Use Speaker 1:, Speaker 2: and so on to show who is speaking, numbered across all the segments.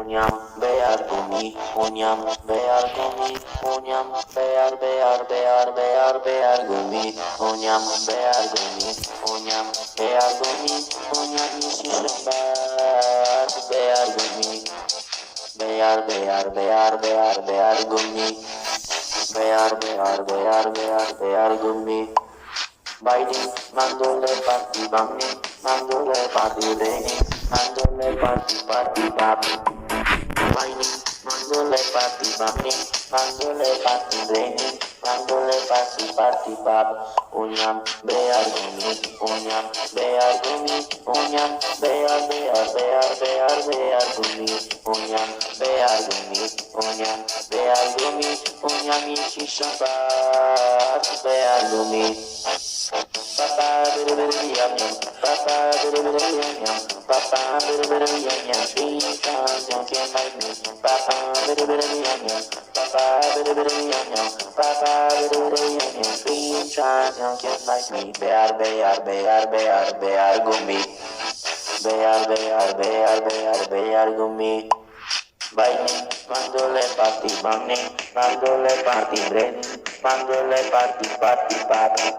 Speaker 1: unyam, beyar gumi, unyam, beyar gumi, unyam, beyar, beyar, beyar, beyar, beyar gumi, unyam, beyar gumi, unyam, beyar gumi, unyam, isi sembar, beyar gumi, beyar, beyar, beyar, beyar, beyar gumi, beyar, beyar, beyar, beyar, beyar gumi. Biting, mandole party banging, mandole party raining, mandole party party pop. Biting, mandole party banging, mandole party raining, mandole party party pop. Unyam, bear gumi, unyam, bear gumi, unyam, bear bear bear bear bear gumi, unyam, bear gumi, unyam, bear gumi, unyam ishi shabat, bear gumi. Papa bidi bidi yum yum, Papa bidi bidi yum yum, Papa bidi bidi yum yum. Three times you can't like me. Papa bidi bidi yum yum, Papa bidi bidi yum yum, Papa bidi bidi yum yum. Three times you can't like me. Bear bear bear bear bear gumi, bear bear bear bear bear gumi. Baining, mandole party banging, mandole party raining, mandole party party party.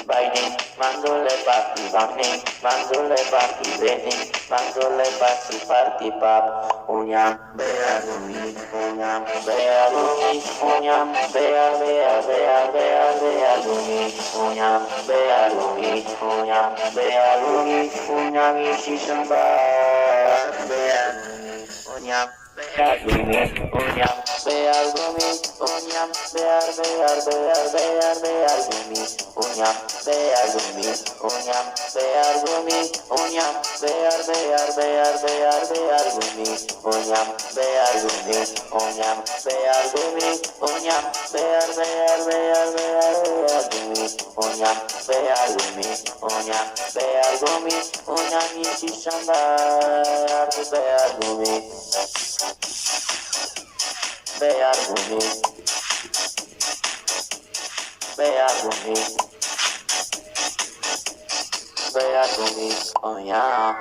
Speaker 1: Biting, mandole party banging, mandole party raining, mandole party party pop. Unyam, bear gumi, unyam, bear gumi, unyam, bear bear bear bear bear gumi, unyam, bear gumi, unyam, bear gumi, unyam isi sembar, bear gumi, unyam. Bear gumi, unyam, bear gumi, unyam, bear bear bear bear bear gumi, unyam, bear gumi, unyam, bear gumi, unyam, bear bear bear bear bear gumi, unyam, bear gumi, unyam, bear gumi, unyam, bear bear bear bear bear gumi, unyam, bear gumi, unyam, bear gumi, unyam isi sambar, bear gumi. Bear gumi, bear gumi, bear gumi, oh yeah.